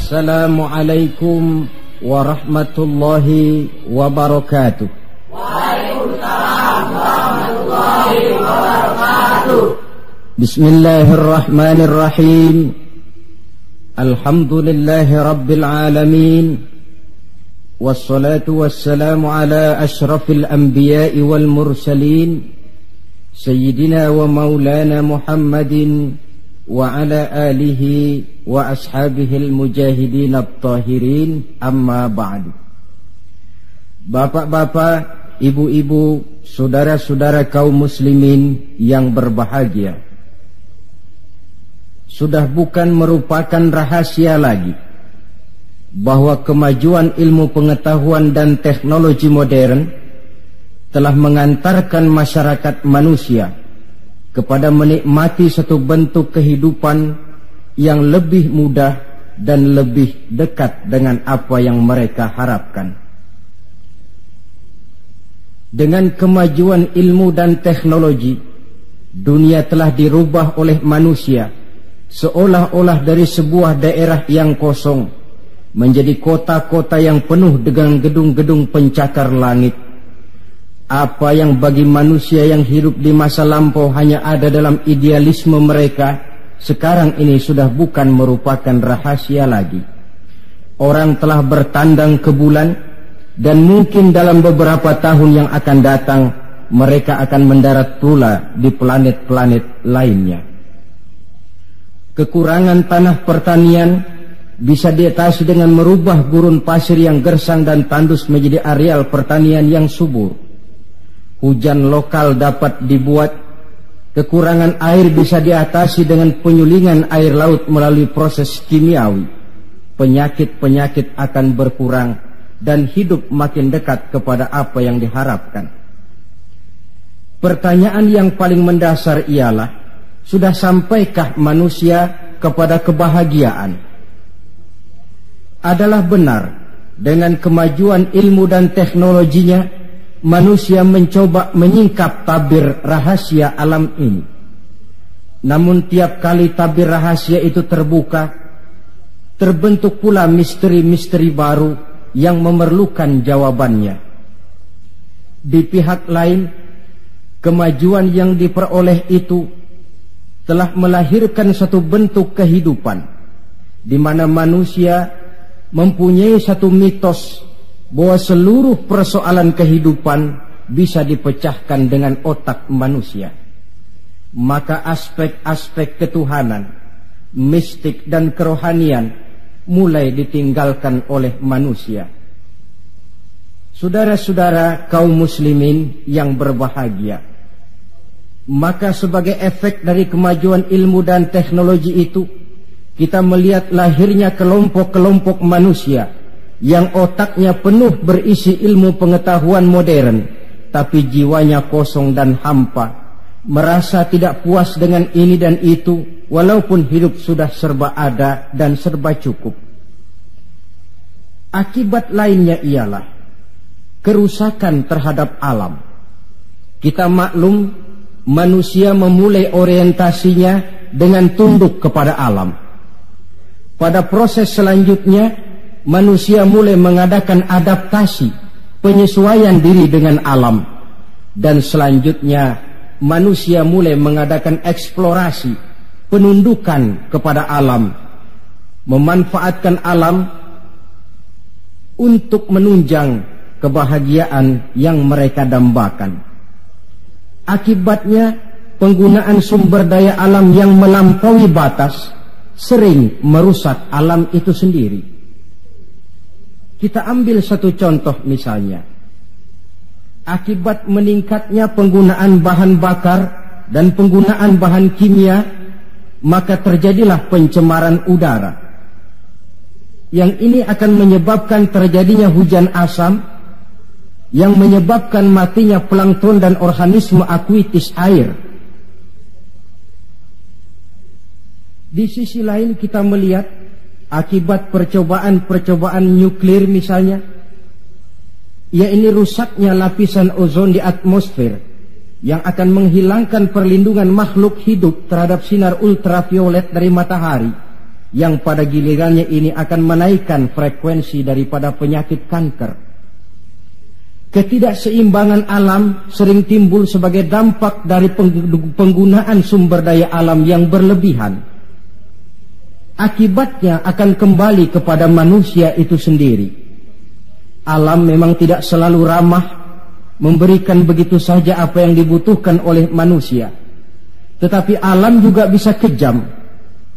Assalamualaikum warahmatullahi wabarakatuh. Waalaikumsalam warahmatullahi wabarakatuh. Bismillahirrahmanirrahim. Alhamdulillahi rabbil alamin. Wassalatu wassalamu ala ashrafil anbiya'i wal mursalin, Sayyidina wa maulana Muhammadin wa ala alihi wa ashabihil mujahidin at-tahirin, amma ba'du. Bapak-bapak, ibu-ibu, saudara-saudara kaum muslimin yang berbahagia, sudah bukan merupakan rahasia lagi bahwa kemajuan ilmu pengetahuan dan teknologi modern telah mengantarkan masyarakat manusia kepada menikmati satu bentuk kehidupan yang lebih mudah dan lebih dekat dengan apa yang mereka harapkan. Dengan kemajuan ilmu dan teknologi, dunia telah dirubah oleh manusia seolah-olah dari sebuah daerah yang kosong menjadi kota-kota yang penuh dengan gedung-gedung pencakar langit. Apa yang bagi manusia yang hidup di masa lampau hanya ada dalam idealisme mereka, sekarang ini sudah bukan merupakan rahasia lagi. Orang telah bertandang ke bulan, dan mungkin dalam beberapa tahun yang akan datang mereka akan mendarat pula di planet-planet lainnya. Kekurangan tanah pertanian bisa diatasi dengan merubah gurun pasir yang gersang dan tandus menjadi areal pertanian yang subur. Hujan lokal dapat dibuat, kekurangan air bisa diatasi dengan penyulingan air laut melalui proses kimiawi. Penyakit-penyakit akan berkurang dan hidup makin dekat kepada apa yang diharapkan. Pertanyaan yang paling mendasar ialah, sudah sampaikah manusia kepada kebahagiaan? Adalah benar, dengan kemajuan ilmu dan teknologinya, manusia mencoba menyingkap tabir rahasia alam ini. Namun tiap kali tabir rahasia itu terbuka, terbentuk pula misteri-misteri baru yang memerlukan jawabannya. Di pihak lain, kemajuan yang diperoleh itu telah melahirkan satu bentuk kehidupan di mana manusia mempunyai satu mitos bahwa seluruh persoalan kehidupan bisa dipecahkan dengan otak manusia. Maka aspek-aspek ketuhanan, mistik dan kerohanian mulai ditinggalkan oleh manusia. Saudara-saudara kaum muslimin yang berbahagia, maka sebagai efek dari kemajuan ilmu dan teknologi itu, kita melihat lahirnya kelompok-kelompok manusia yang otaknya penuh berisi ilmu pengetahuan modern, tapi jiwanya kosong dan hampa, merasa tidak puas dengan ini dan itu, walaupun hidup sudah serba ada dan serba cukup. Akibat lainnya ialah kerusakan terhadap alam. Kita maklum, manusia memulai orientasinya dengan tunduk kepada alam. Pada proses selanjutnya, manusia mulai mengadakan adaptasi, penyesuaian diri dengan alam. Dan selanjutnya manusia mulai mengadakan eksplorasi, penundukan kepada alam, memanfaatkan alam untuk menunjang kebahagiaan yang mereka dambakan. Akibatnya, penggunaan sumber daya alam yang melampaui batas sering merusak alam itu sendiri. Kita ambil satu contoh misalnya. Akibat meningkatnya penggunaan bahan bakar dan penggunaan bahan kimia, maka terjadilah pencemaran udara. Yang ini akan menyebabkan terjadinya hujan asam, yang menyebabkan matinya plankton dan organisme akuitis air. Di sisi lain kita melihat akibat percobaan-percobaan nuklir misalnya, yaitu rusaknya lapisan ozon di atmosfer yang akan menghilangkan perlindungan makhluk hidup terhadap sinar ultraviolet dari matahari, yang pada gilirannya ini akan menaikkan frekuensi daripada penyakit kanker. Ketidakseimbangan alam sering timbul sebagai dampak dari penggunaan sumber daya alam yang berlebihan. Akibatnya akan kembali kepada manusia itu sendiri. Alam memang tidak selalu ramah, memberikan begitu saja apa yang dibutuhkan oleh manusia. Tetapi alam juga bisa kejam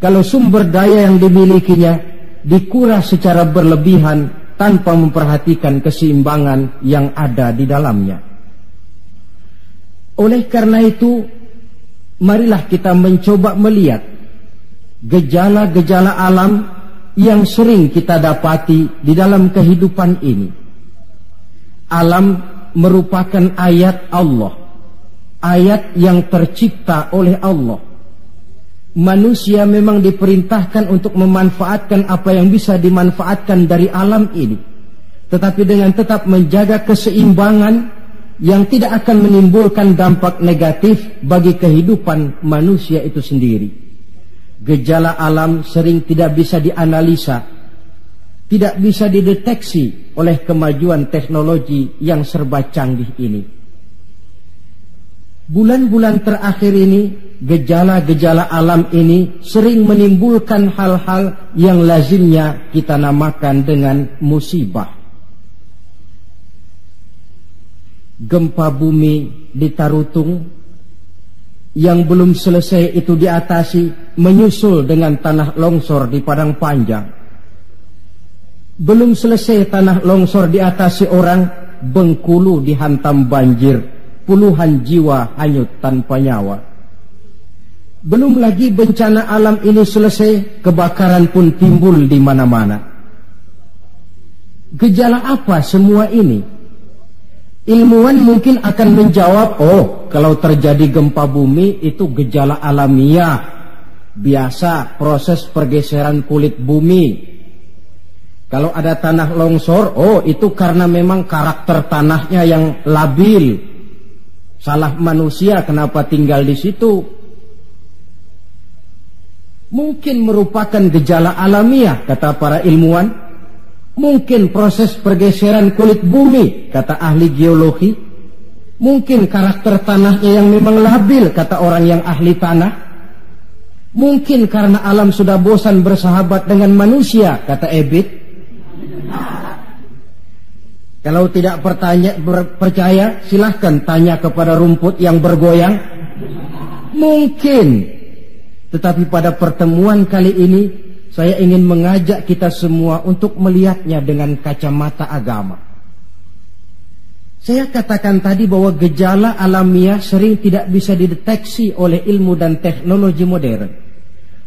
kalau sumber daya yang dimilikinya dikuras secara berlebihan tanpa memperhatikan keseimbangan yang ada di dalamnya. Oleh karena itu, marilah kita mencoba melihat gejala-gejala alam yang sering kita dapati di dalam kehidupan ini. Alam merupakan ayat Allah, ayat yang tercipta oleh Allah. Manusia memang diperintahkan untuk memanfaatkan apa yang bisa dimanfaatkan dari alam ini, tetapi dengan tetap menjaga keseimbangan yang tidak akan menimbulkan dampak negatif bagi kehidupan manusia itu sendiri. Gejala alam sering tidak bisa dianalisa, tidak bisa dideteksi oleh kemajuan teknologi yang serba canggih ini. Bulan-bulan terakhir ini, gejala-gejala alam ini sering menimbulkan hal-hal yang lazimnya kita namakan dengan musibah. Gempa bumi di Tarutung yang belum selesai itu diatasi, menyusul dengan tanah longsor di Padang Panjang. Belum selesai tanah longsor diatasi orang, Bengkulu dihantam banjir, puluhan jiwa hanyut tanpa nyawa. Belum lagi bencana alam ini selesai, kebakaran pun timbul di mana-mana. Gejala apa semua ini? Ilmuwan mungkin akan menjawab, oh, kalau terjadi gempa bumi itu gejala alamiah, biasa proses pergeseran kulit bumi. Kalau ada tanah longsor, oh, itu karena memang karakter tanahnya yang labil. Salah manusia kenapa tinggal di situ. Mungkin merupakan gejala alamiah, kata para ilmuwan. Mungkin proses pergeseran kulit bumi, kata ahli geologi. Mungkin karakter tanahnya yang memang labil, kata orang yang ahli tanah. Mungkin karena alam sudah bosan bersahabat dengan manusia, kata Ebit. Kalau tidak percaya, silahkan tanya kepada rumput yang bergoyang. Mungkin. Tetapi pada pertemuan kali ini, saya ingin mengajak kita semua untuk melihatnya dengan kacamata agama. Saya katakan tadi bahwa gejala alamiah sering tidak bisa dideteksi oleh ilmu dan teknologi modern.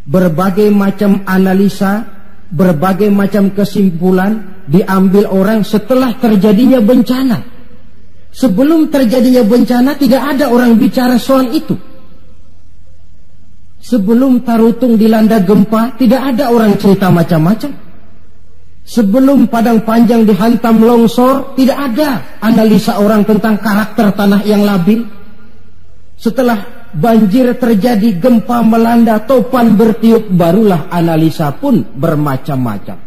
Berbagai macam analisa, berbagai macam kesimpulan diambil orang setelah terjadinya bencana. Sebelum terjadinya bencana tidak ada orang bicara soal itu. Sebelum Tarutung dilanda gempa, tidak ada orang cerita macam-macam. Sebelum Padang Panjang dihantam longsor, tidak ada analisa orang tentang karakter tanah yang labil. Setelah banjir terjadi, gempa melanda, topan bertiup, barulah analisa pun bermacam-macam.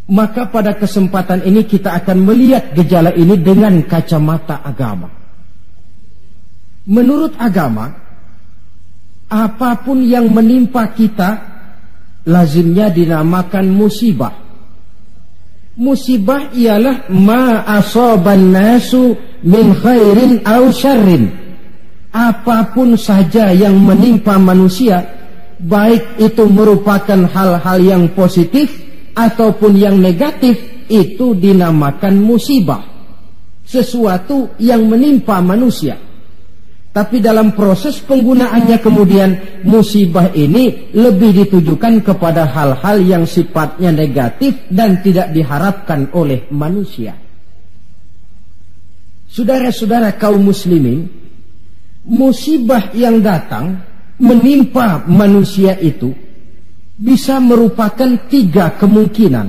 Maka pada kesempatan ini kita akan melihat gejala ini dengan kacamata agama. Menurut agama, apapun yang menimpa kita lazimnya dinamakan musibah. Musibah ialah ma asaban nasu min khairin aw syarrin. Apapun saja yang menimpa manusia, baik itu merupakan hal-hal yang positif ataupun yang negatif, itu dinamakan musibah. Sesuatu yang menimpa manusia. Tapi dalam proses penggunaannya kemudian, musibah ini lebih ditujukan kepada hal-hal yang sifatnya negatif dan tidak diharapkan oleh manusia. Saudara-saudara kaum muslimin, musibah yang datang menimpa manusia itu bisa merupakan 3 kemungkinan.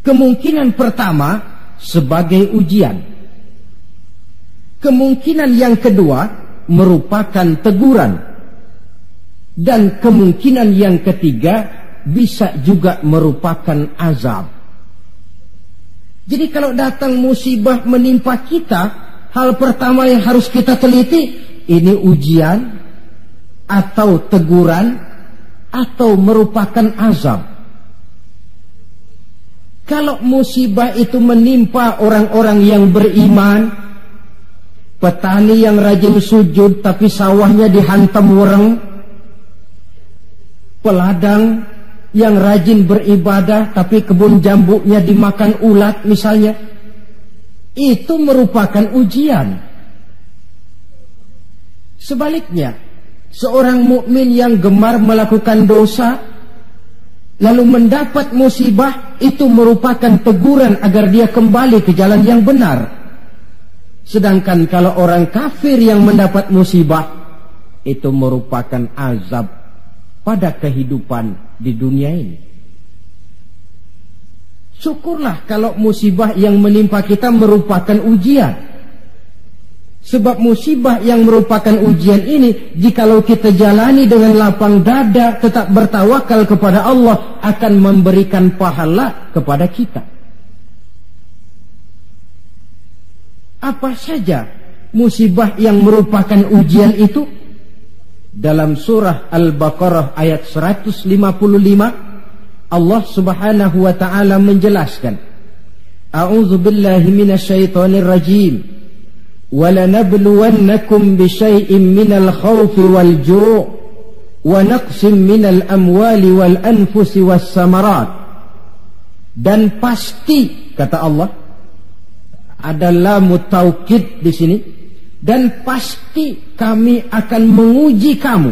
Kemungkinan pertama sebagai ujian. Kemungkinan yang kedua merupakan teguran. Dan kemungkinan yang ketiga bisa juga merupakan azab. Jadi kalau datang musibah menimpa kita, hal pertama yang harus kita teliti, ini ujian atau teguran atau merupakan azab. Kalau musibah itu menimpa orang-orang yang beriman, petani yang rajin sujud tapi sawahnya dihantam wereng, peladang yang rajin beribadah tapi kebun jambunya dimakan ulat misalnya, itu merupakan ujian. Sebaliknya, seorang mukmin yang gemar melakukan dosa lalu mendapat musibah, itu merupakan teguran agar dia kembali ke jalan yang benar. Sedangkan kalau orang kafir yang mendapat musibah, itu merupakan azab pada kehidupan di dunia ini. Syukurlah kalau musibah yang menimpa kita merupakan ujian. Sebab musibah yang merupakan ujian ini, jikalau kita jalani dengan lapang dada, tetap bertawakal kepada Allah, akan memberikan pahala kepada kita. Apa saja musibah yang merupakan ujian itu? Dalam surah Al-Baqarah ayat 155, Allah Subhanahu wa ta'ala menjelaskan, A'udzu billahi minasyaitonir rajim. وَلَنَبْلُوَنَّكُمْ بِشَيْءٍ مِّنَ الْخَوْفِ وَالْجُوعِ وَنَقْصٍ مِّنَ الْأَمْوَالِ وَالْأَنفُسِ وَالثَّمَرَاتِ. Dan pasti, kata Allah, adalah mutaukid di sini, dan pasti kami akan menguji kamu.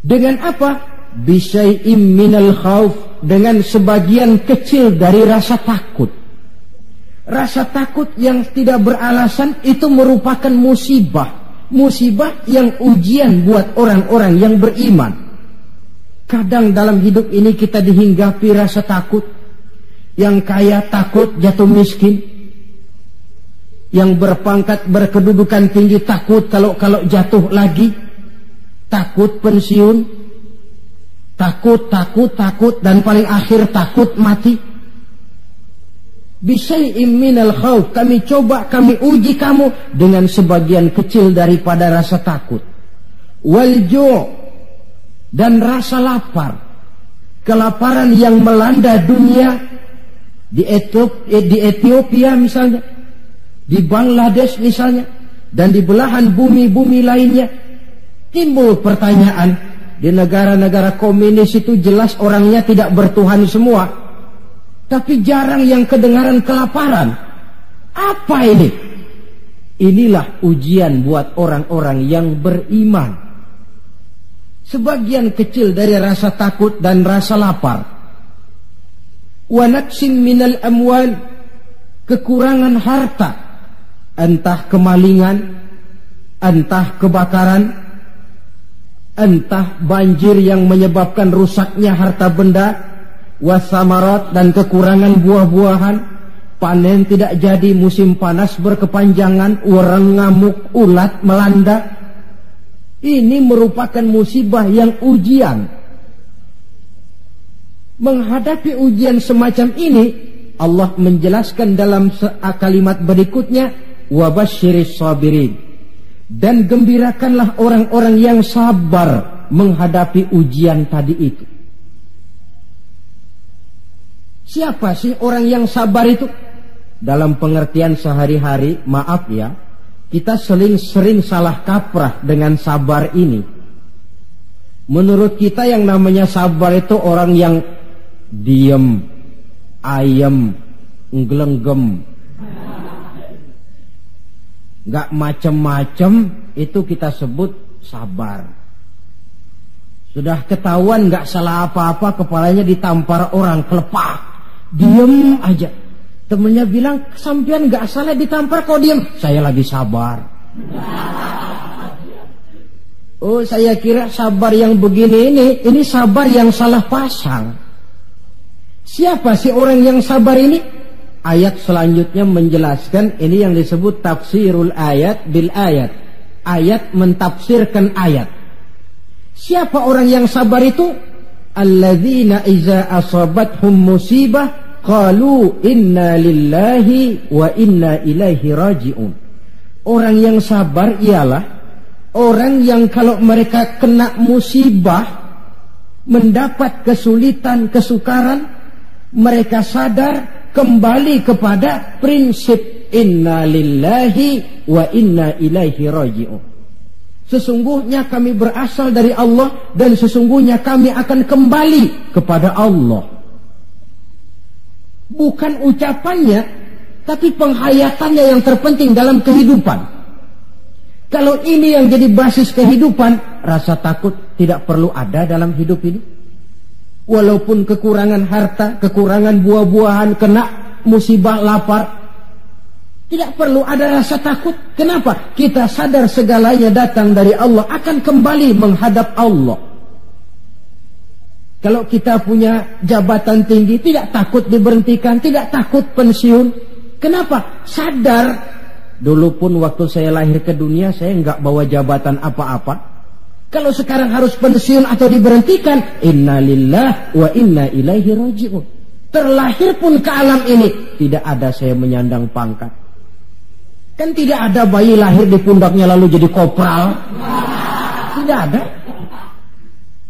Dengan apa? Bisyai'im minal khauf, dengan sebagian kecil dari rasa takut. Rasa takut yang tidak beralasan itu merupakan musibah. Musibah yang ujian buat orang-orang yang beriman. Kadang dalam hidup ini kita dihinggapi rasa takut. Yang kaya takut jatuh miskin. Yang berpangkat berkedudukan tinggi takut kalau jatuh lagi. Takut pensiun. Takut dan paling akhir takut mati. Bisyai'im minal khauf, kami coba, kami uji kamu dengan sebagian kecil daripada rasa takut. Wal ju', dan rasa lapar. Kelaparan yang melanda dunia di Ethiopia misalnya, di Bangladesh misalnya, dan di belahan bumi-bumi lainnya. Timbul pertanyaan, di negara-negara komunis itu jelas orangnya tidak bertuhan semua, tapi jarang yang kedengaran kelaparan. Apa ini? Inilah ujian buat orang-orang yang beriman. Sebagian kecil dari rasa takut dan rasa lapar. Wa naqsin minal amwal, kekurangan harta, entah kemalingan, entah kebakaran, entah banjir yang menyebabkan rusaknya harta benda, wasamarat, dan kekurangan buah-buahan, panen tidak jadi, musim panas berkepanjangan, wereng, ngamuk, ulat melanda. Ini merupakan musibah yang ujian. Menghadapi ujian semacam ini, Allah menjelaskan dalam kalimat berikutnya, wabasyiris sabirin, dan gembirakanlah orang-orang yang sabar menghadapi ujian tadi itu. Siapa sih orang yang sabar itu? Dalam pengertian sehari-hari, maaf ya, kita sering salah kaprah dengan sabar ini. Menurut kita yang namanya sabar itu orang yang diem, ayem, nggelenggem, gak macem-macem, itu kita sebut sabar. Sudah ketahuan gak salah apa-apa, kepalanya ditampar orang, kelepak, diem aja. Temennya bilang, sampean gak salah ditampar kok diem. Saya lagi sabar. Oh, saya kira sabar yang begini ini sabar yang salah pasang. Siapa sih orang yang sabar ini? Ayat selanjutnya menjelaskan, ini yang disebut tafsirul ayat bil ayat. Ayat mentafsirkan ayat. Siapa orang yang sabar itu? Alladzina iza asabathum musibah qalu inna lillahi wa inna ilaihi raji'un. Orang yang sabar ialah orang yang kalau mereka kena musibah, mendapat kesulitan, kesukaran, mereka sadar kembali kepada prinsip inna lillahi wa inna ilaihi raji'un. Sesungguhnya kami berasal dari Allah dan sesungguhnya kami akan kembali kepada Allah. Bukan ucapannya, tapi penghayatannya yang terpenting dalam kehidupan. Kalau ini yang jadi basis kehidupan, rasa takut tidak perlu ada dalam hidup ini. Walaupun kekurangan harta, kekurangan buah-buahan, kena musibah lapar, tidak perlu ada rasa takut. Kenapa? Kita sadar segalanya datang dari Allah, akan kembali menghadap Allah. Kalau kita punya jabatan tinggi, tidak takut diberhentikan, tidak takut pensiun. Kenapa? Sadar. Dulu pun waktu saya lahir ke dunia, saya enggak bawa jabatan apa-apa. Kalau sekarang harus pensiun atau diberhentikan, inna lillahi wa inna ilaihi raji'un. Terlahir pun ke alam ini, tidak ada saya menyandang pangkat. Kan tidak ada bayi lahir di pundaknya lalu jadi kopral. Tidak ada.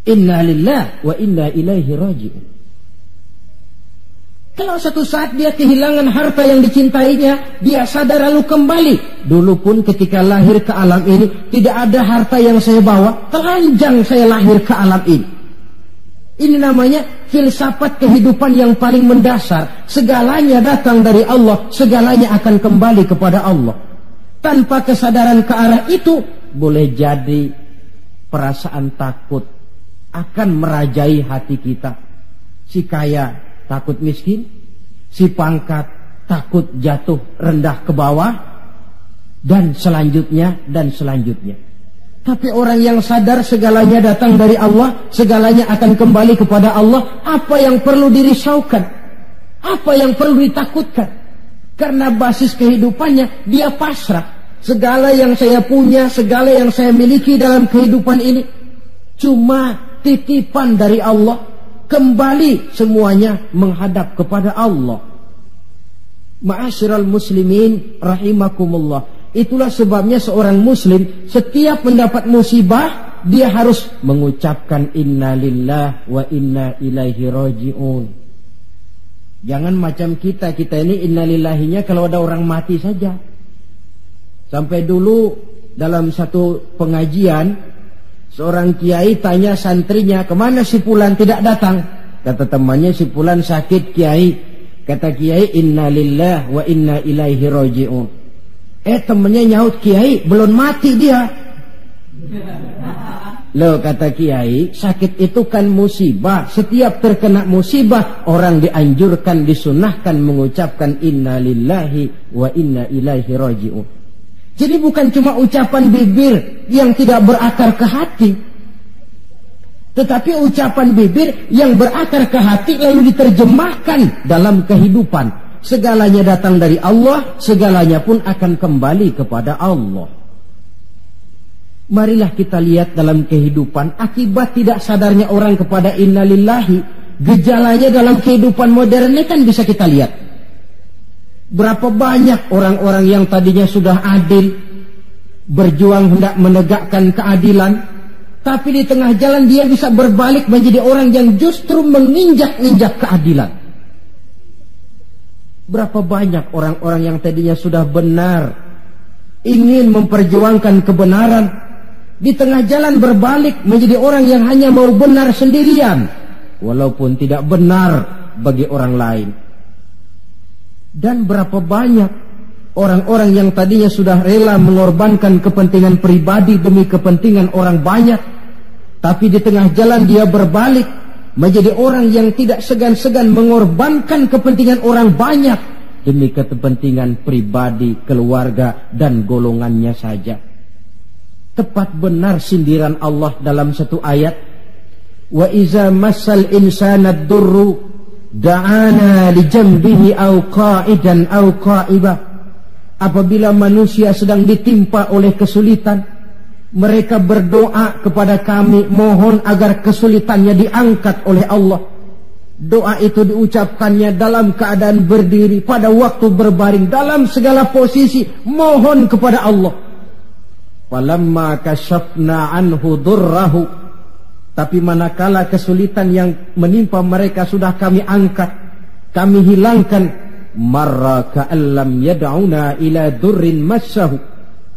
Inna lillahi wa inna ilaihi raji'un. Kalau satu saat dia kehilangan harta yang dicintainya, dia sadar lalu kembali. Dulu pun ketika lahir ke alam ini, tidak ada harta yang saya bawa, telanjang saya lahir ke alam ini. Ini namanya filsafat kehidupan yang paling mendasar. Segalanya datang dari Allah, segalanya akan kembali kepada Allah. Tanpa kesadaran ke arah itu, boleh jadi perasaan takut akan merajai hati kita. Si kaya takut miskin, si pangkat takut jatuh rendah ke bawah, dan selanjutnya dan selanjutnya. Tapi orang yang sadar segalanya datang dari Allah, segalanya akan kembali kepada Allah, apa yang perlu dirisaukan? Apa yang perlu ditakutkan? Karena basis kehidupannya dia pasrah. Segala yang saya punya, segala yang saya miliki dalam kehidupan ini cuma titipan dari Allah. Kembali semuanya menghadap kepada Allah. Ma'asyiral muslimin rahimakumullah. Itulah sebabnya seorang muslim setiap mendapat musibah, dia harus mengucapkan inna lillahi wa inna ilaihi raji'un. Jangan macam kita ini inna lillahinya kalau ada orang mati saja. Sampai dulu dalam satu pengajian, seorang kiai tanya santrinya, kemana si fulan tidak datang? Kata temannya, si fulan sakit kiai. Kata kiai, inna lillahi wa inna ilaihi raji'un. Temennya nyaut, kiai belum mati dia. Loh, kata kiai, sakit itu kan musibah. Setiap terkena musibah, orang dianjurkan, disunahkan mengucapkan inna lillahi wa inna ilaihi raji'un. Jadi bukan cuma ucapan bibir yang tidak berakar ke hati, tetapi ucapan bibir yang berakar ke hati lalu diterjemahkan dalam kehidupan. Segalanya datang dari Allah, segalanya pun akan kembali kepada Allah. Marilah kita lihat dalam kehidupan akibat tidak sadarnya orang kepada inna lillahi. Gejalanya dalam kehidupan modern ini kan bisa kita lihat. Berapa banyak orang-orang yang tadinya sudah adil, berjuang hendak menegakkan keadilan, tapi di tengah jalan dia bisa berbalik menjadi orang yang justru menginjak-injak keadilan. Berapa banyak orang-orang yang tadinya sudah benar, ingin memperjuangkan kebenaran, di tengah jalan berbalik menjadi orang yang hanya mau benar sendirian, walaupun tidak benar bagi orang lain. Dan berapa banyak orang-orang yang tadinya sudah rela mengorbankan kepentingan pribadi demi kepentingan orang banyak, tapi di tengah jalan dia berbalik menjadi orang yang tidak segan-segan mengorbankan kepentingan orang banyak demi kepentingan pribadi, keluarga, dan golongannya saja. Tepat benar sindiran Allah dalam satu ayat, wa iza massal insana ad-durru da'ana li jambihi aw qa'idan aw qa'ibah. Apabila manusia sedang ditimpa oleh kesulitan, Mereka berdoa kepada kami, mohon agar kesulitannya diangkat oleh Allah. Doa itu diucapkannya dalam keadaan berdiri, pada waktu berbaring, dalam segala posisi, mohon kepada Allah. Falamma kasyafna anhu durrahu, tapi manakala kesulitan yang menimpa mereka sudah kami angkat, kami hilangkan, marra ka'allam yad'una ila durrin massahu,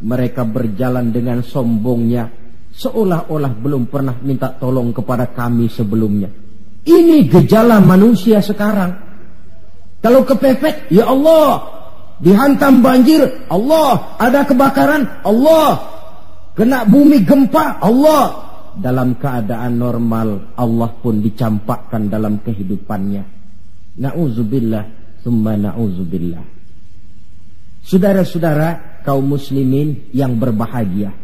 mereka berjalan dengan sombongnya, seolah-olah belum pernah minta tolong kepada kami sebelumnya. Ini gejala manusia sekarang. Kalau kepepet, ya Allah. Dihantam banjir, Allah. Ada kebakaran, Allah. Kena bumi gempa, Allah. Dalam keadaan normal, Allah pun dicampakkan dalam kehidupannya. Na'udzubillah, tsumma na'udzubillah. Saudara-saudara kaum muslimin yang berbahagia,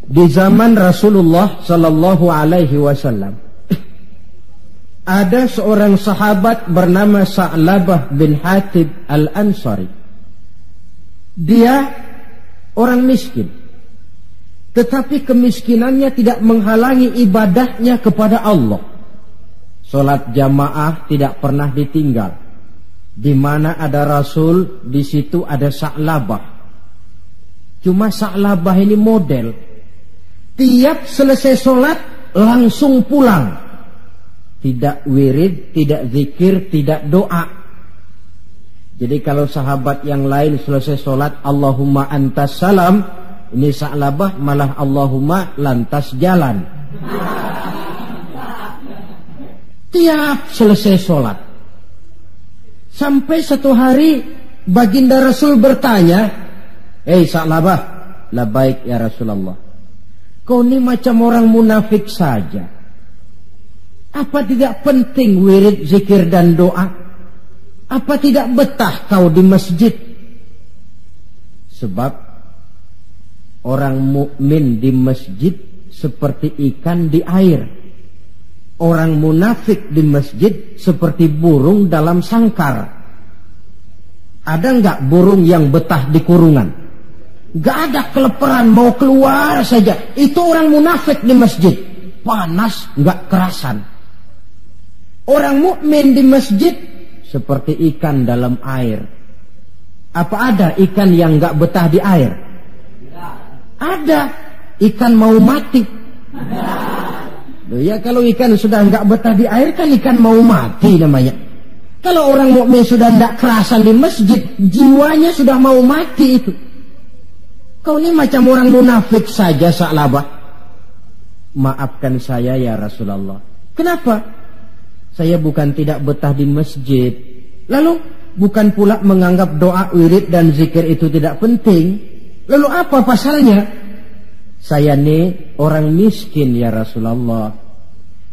di zaman Rasulullah sallallahu alaihi wasallam ada seorang sahabat bernama Sa'labah bin Hatib Al-Ansari. Dia orang miskin, tetapi kemiskinannya tidak menghalangi ibadahnya kepada Allah. Salat jamaah tidak pernah ditinggal. Di mana ada Rasul, di situ ada Sa'labah. Cuma Sa'labah ini model. Tiap selesai sholat langsung pulang. Tidak wirid, tidak zikir, tidak doa. Jadi kalau sahabat yang lain selesai sholat Allahumma antas salam, ini Sa'labah malah Allahumma lantas jalan. Tiap selesai sholat. Sampai satu hari baginda Rasul bertanya, Sa'labah, labaik ya Rasulullah, kau ini macam orang munafik saja. Apa tidak penting wirid, zikir dan doa? Apa tidak betah kau di masjid? Sebab orang mukmin di masjid seperti ikan di air. Orang munafik di masjid seperti burung dalam sangkar. Ada enggak burung yang betah di kurungan? Enggak ada, keleperan mau keluar saja. Itu orang munafik di masjid. Panas enggak kerasan. Orang mukmin di masjid seperti ikan dalam air. Apa ada ikan yang enggak betah di air? Ada. Ikan mau mati. Ya kalau ikan sudah enggak betah di air kan ikan mau mati namanya. Kalau orang mukmin sudah enggak kerasan di masjid, jiwanya sudah mau mati itu. Kau ini macam orang munafik saja Sa'labah. Maafkan saya ya Rasulullah. Kenapa? Saya bukan tidak betah di masjid. Lalu bukan pula menganggap doa, wirid dan zikir itu tidak penting. Lalu apa pasalnya? Saya ini orang miskin ya Rasulullah.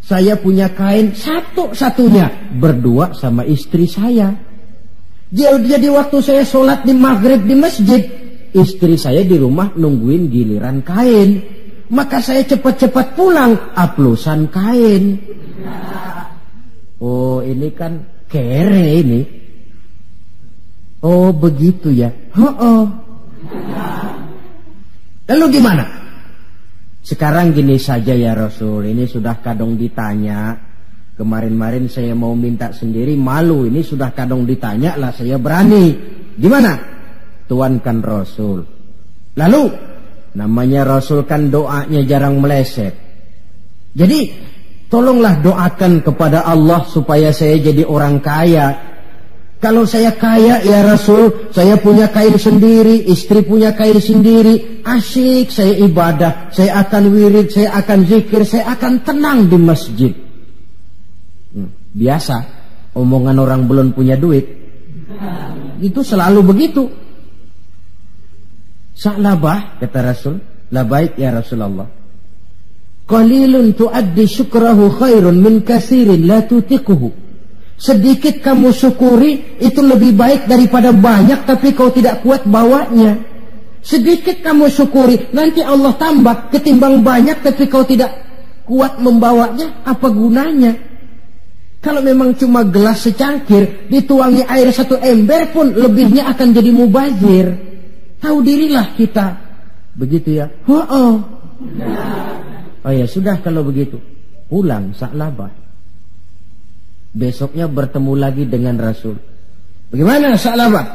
Saya punya kain satu-satunya, berdua sama istri saya. Jadi waktu saya sholat di maghrib di masjid, istri saya di rumah nungguin giliran kain. Maka saya cepat-cepat pulang, aplusan kain. Oh ini kan kere ini. Oh begitu ya. Lalu gimana? Sekarang gini saja ya Rasul, ini sudah kadang ditanya. Kemarin-marin saya mau minta sendiri, malu. Ini sudah kadang ditanya lah, saya berani. Gimana? Tuankan Rasul. Lalu, namanya Rasul kan doanya jarang meleset. Jadi, tolonglah doakan kepada Allah supaya saya jadi orang kaya. Kalau saya kaya ya Rasul, saya punya kain sendiri, istri punya kain sendiri, asyik saya ibadah, saya akan wirid, saya akan zikir, saya akan tenang di masjid. Biasa, omongan orang belum punya duit. Itu selalu begitu. Sa'labah, kata Rasul, labaik ya Rasulullah. Qalilun tuaddi syukrahu khairun min katsirin la tutiquhu. Sedikit kamu syukuri itu lebih baik daripada banyak tapi kau tidak kuat bawanya. Sedikit kamu syukuri, nanti Allah tambah ketimbang banyak tapi kau tidak kuat membawanya, apa gunanya? Kalau memang cuma gelas secangkir, dituangi air 1 ember pun lebihnya akan jadi mubazir. Tahu dirilah kita. Begitu ya? Oh ya sudah kalau begitu. Pulang Sa'labah. Besoknya bertemu lagi dengan Rasul. Bagaimana Sa'labah?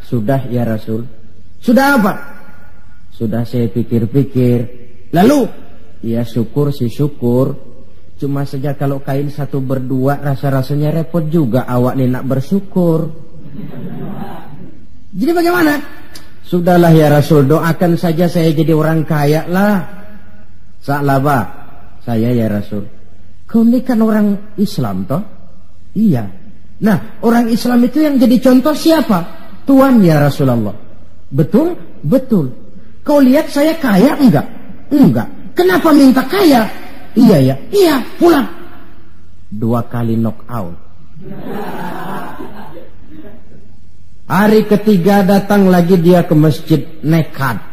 Sudah ya Rasul. Sudah apa? Sudah saya pikir-pikir. Lalu? Ya syukur sih syukur. Cuma saja kalau kain satu berdua rasa-rasanya repot juga awak nih nak bersyukur. Jadi bagaimana? Sudahlah ya Rasul, doakan saja saya jadi orang kaya lah. Sa'labah, saya ya Rasul. Kau ini kan orang Islam toh? Iya. Nah, orang Islam itu yang jadi contoh siapa? Tuhan ya Rasulullah. Betul? Betul. Kau lihat saya kaya enggak? Enggak. Kenapa minta kaya? Iya ya. Iya, pulang. 2 kali knock out. Hari ketiga datang lagi dia ke masjid nekat.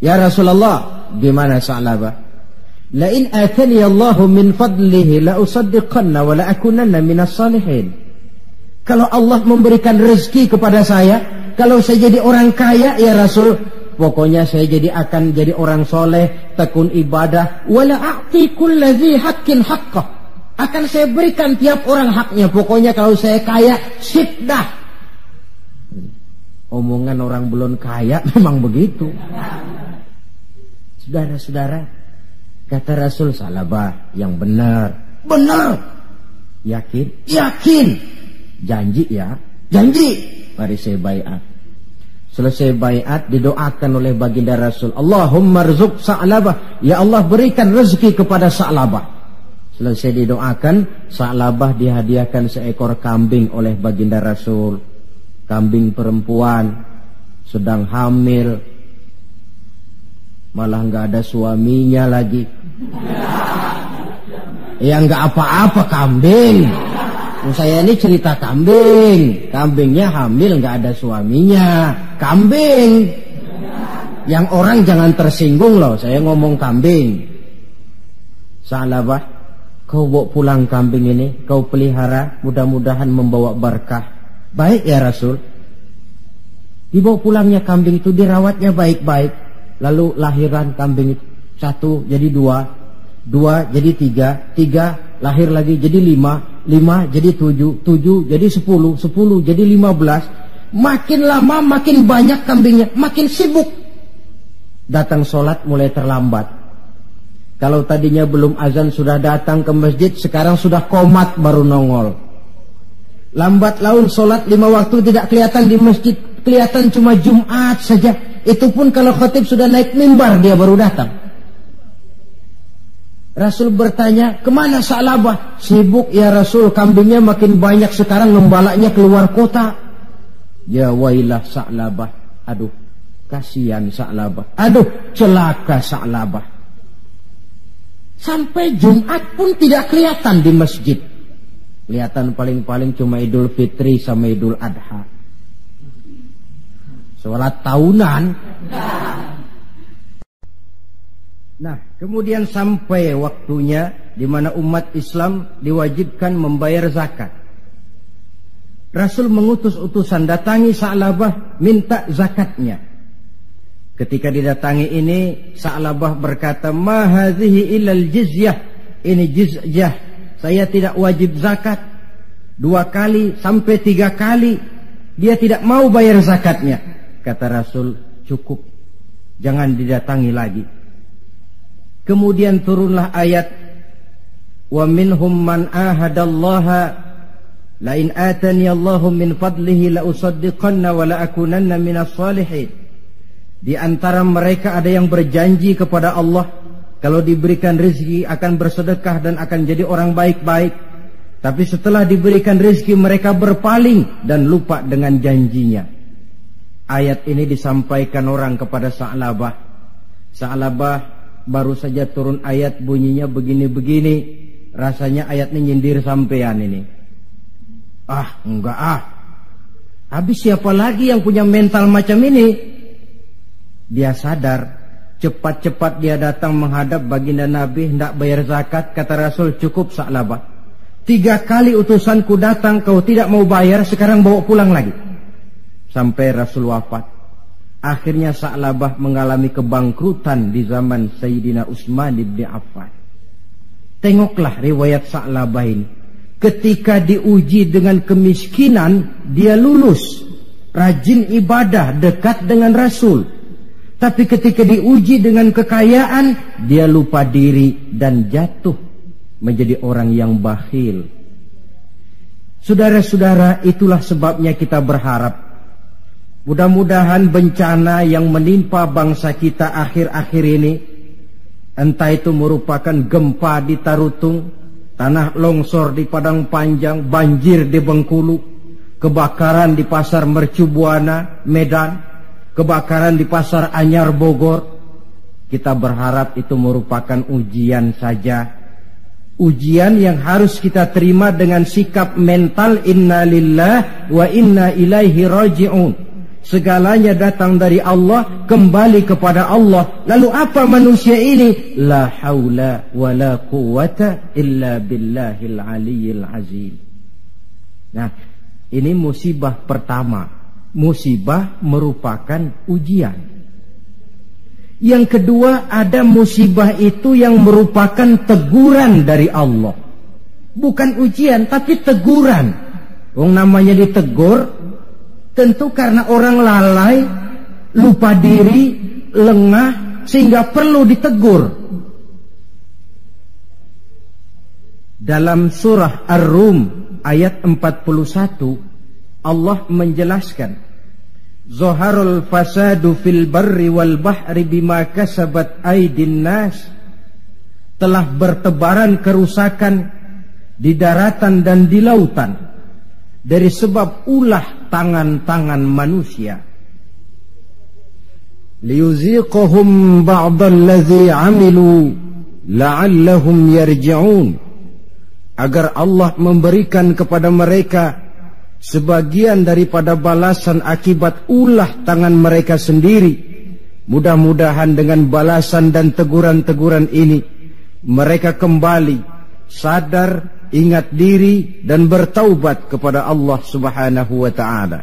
Ya Rasulullah, gimana Sa'labah? La in atani Allahu min fadlihi la usaddiqanna wa la akunanna minas salihin. Kalau Allah memberikan rezeki kepada saya, kalau saya jadi orang kaya ya Rasul, pokoknya saya akan jadi orang soleh, tekun ibadah. Wala a'ti kulladzi haqqin haqqah. Akan saya berikan tiap orang haknya. Pokoknya kalau saya kaya, sip dah. Omongan orang belum kaya memang begitu. Saudara-saudara, kata Rasul, Sa'labah yang benar. Benar. Yakin? Yakin. Janji ya? Janji. Mari saya baiat. Selesai baiat didoakan oleh baginda Rasul, Allahumma rzuq Sa'labah, ya Allah berikan rezeki kepada Sa'labah. Selesai didoakan, Sa'labah dihadiahkan seekor kambing oleh baginda Rasul. Kambing perempuan, sedang hamil, malah nggak ada suaminya lagi. Ya nggak apa-apa kambing. Saya ini cerita kambing. Kambingnya hamil nggak ada suaminya. Kambing. Yang orang jangan tersinggung loh. Saya ngomong kambing. Sa'labah, kau bawa pulang kambing ini, kau pelihara, mudah-mudahan membawa berkah. Baik ya Rasul. Dibawa pulangnya kambing itu, dirawatnya baik-baik. Lalu lahiran kambing itu. 1 jadi 2, 2 jadi 3, 3 lahir lagi jadi 5, 5 jadi 7, 7 jadi 10, 10 jadi 15. Makin lama makin banyak kambingnya, makin sibuk. Datang sholat mulai terlambat. Kalau tadinya belum azan sudah datang ke masjid, sekarang sudah qomat baru nongol. Lambat laun sholat 5 waktu tidak kelihatan di masjid, kelihatan cuma Jumat saja. Itu pun kalau khatib sudah naik mimbar dia baru datang. Rasul bertanya, kemana Sa'labah? Sibuk ya Rasul, kambingnya makin banyak sekarang, ngembalanya keluar kota. Ya wailah Sa'labah. Aduh, kasihan Sa'labah. Aduh, celaka Sa'labah. Sampai Jumat pun tidak kelihatan di masjid. Kelihatan paling-paling cuma Idul Fitri sama Idul Adha. Sholat tahunan. Nah, kemudian sampai waktunya di mana umat Islam diwajibkan membayar zakat. Rasul mengutus utusan, datangi Sa'labah, minta zakatnya. Ketika didatangi ini, Sa'labah berkata, ma hadhihi illal jizyah. Ini jizyah. Saya tidak wajib zakat. 2 kali sampai 3 kali dia tidak mau bayar zakatnya. Kata Rasul, cukup, jangan didatangi lagi. Kemudian turunlah ayat, wa minhum man ahadallaha la in atani Allahu min fadlihi la usaddiqanna wa la akunanna minas salihin. Di antara mereka ada yang berjanji kepada Allah, kalau diberikan rezeki akan bersedekah dan akan jadi orang baik-baik. Tapi setelah diberikan rezeki mereka berpaling dan lupa dengan janjinya. Ayat ini disampaikan orang kepada Sa'labah. Sa'labah baru saja turun ayat bunyinya begini-begini. Rasanya ayat ini nyindir sampean ini. Ah, enggak ah. Habis siapa lagi yang punya mental macam ini? Dia sadar. Cepat-cepat dia datang menghadap baginda Nabi, hendak bayar zakat. Kata Rasul, cukup Sa'labah. 3 kali utusanku datang, kau tidak mau bayar, sekarang bawa pulang lagi. Sampai Rasul wafat. Akhirnya Sa'labah mengalami kebangkrutan di zaman Sayyidina Utsman bin Affan. Tengoklah riwayat Sa'labah ini. Ketika diuji dengan kemiskinan, dia lulus, rajin ibadah, dekat dengan Rasul. Tapi ketika diuji dengan kekayaan, dia lupa diri dan jatuh menjadi orang yang bakhil. Saudara-saudara, itulah sebabnya kita berharap mudah-mudahan bencana yang menimpa bangsa kita akhir-akhir ini, entah itu merupakan gempa di Tarutung, tanah longsor di Padang Panjang, banjir di Bengkulu, kebakaran di Pasar Mercu Buana, Medan, kebakaran di Pasar Anyar Bogor, kita berharap itu merupakan ujian saja. Ujian yang harus kita terima dengan sikap mental inna lillah wa inna ilaihi raji'un. Segalanya datang dari Allah, kembali kepada Allah. Lalu apa manusia ini? La haula wa la quwata illa billahil aliyyil azim. Nah, ini musibah pertama. Musibah merupakan ujian. Yang kedua, ada musibah itu yang merupakan teguran dari Allah. Bukan ujian, tapi teguran. Wong namanya ditegur, tentu karena orang lalai, lupa diri, lengah, sehingga perlu ditegur. Dalam surah Ar-Rum ayat 41, Allah menjelaskan, Zaharul fasadu fil barri wal bahri bima kasabat aydin nas. Telah bertebaran kerusakan di daratan dan di lautan dari sebab ulah tangan-tangan manusia. Liyuziqahum ba'dallazi 'amilu la'allahum yarji'un. Agar Allah memberikan kepada mereka sebagian daripada balasan akibat ulah tangan mereka sendiri. Mudah-mudahan dengan balasan dan teguran-teguran ini mereka kembali sadar, ingat diri dan bertaubat kepada Allah Subhanahu wa ta'ala.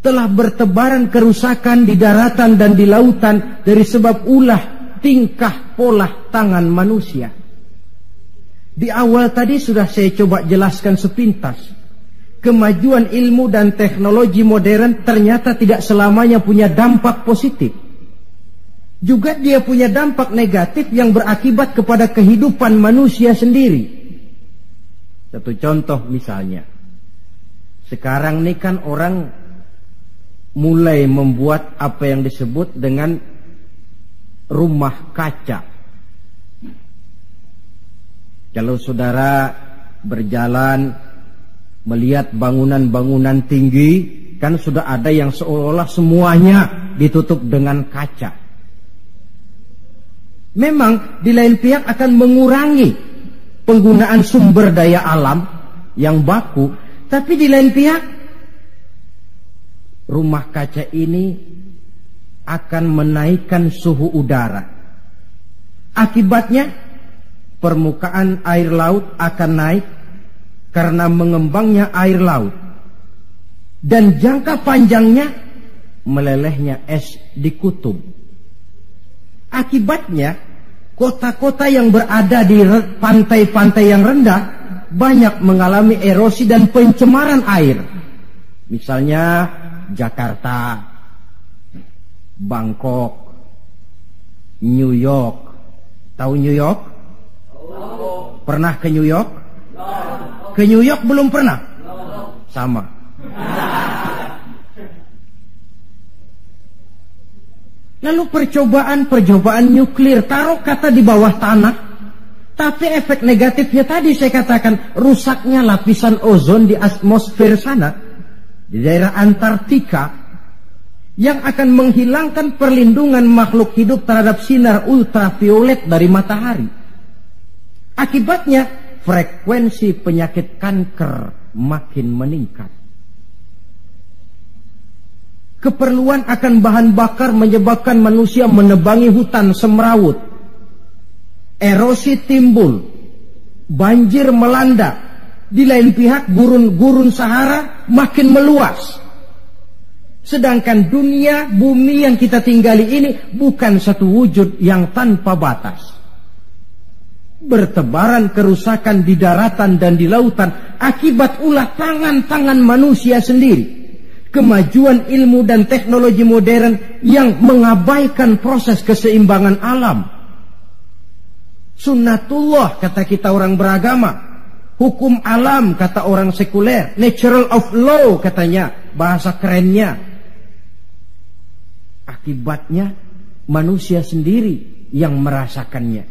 Telah bertebaran kerusakan di daratan dan di lautan dari sebab ulah tingkah pola tangan manusia. Di awal tadi sudah saya coba jelaskan sepintas. Kemajuan ilmu dan teknologi modern ternyata tidak selamanya punya dampak positif. Juga dia punya dampak negatif yang berakibat kepada kehidupan manusia sendiri. Satu contoh misalnya, sekarang ini kan orang mulai membuat apa yang disebut dengan rumah kaca. Kalau saudara berjalan melihat bangunan-bangunan tinggi, kan sudah ada yang seolah-olah semuanya ditutup dengan kaca. Memang di lain pihak akan mengurangi penggunaan sumber daya alam yang baku, tapi di lain pihak rumah kaca ini akan menaikkan suhu udara. Akibatnya permukaan air laut akan naik karena mengembangnya air laut, dan jangka panjangnya melelehnya es di kutub. Akibatnya kota-kota yang berada di pantai-pantai yang rendah banyak mengalami erosi dan pencemaran air. Misalnya Jakarta, Bangkok, New York. Tahu New York? Pernah ke New York? Ke New York belum pernah? Sama. Lalu percobaan nuklir, taruh kata di bawah tanah, tapi efek negatifnya tadi saya katakan, rusaknya lapisan ozon di atmosfer sana, di daerah Antartika, yang akan menghilangkan perlindungan makhluk hidup terhadap sinar ultraviolet dari matahari. Akibatnya frekuensi penyakit kanker makin meningkat. Keperluan akan bahan bakar menyebabkan manusia menebangi hutan semrawut. Erosi timbul, banjir melanda. Di lain pihak gurun Sahara makin meluas. Sedangkan dunia, bumi yang kita tinggali ini bukan satu wujud yang tanpa batas. Bertebaran kerusakan di daratan dan di lautan akibat ulah tangan-tangan manusia sendiri. Kemajuan ilmu dan teknologi modern yang mengabaikan proses keseimbangan alam. Sunnatullah kata kita orang beragama, hukum alam kata orang sekuler, natural of law katanya bahasa kerennya. Akibatnya manusia sendiri yang merasakannya.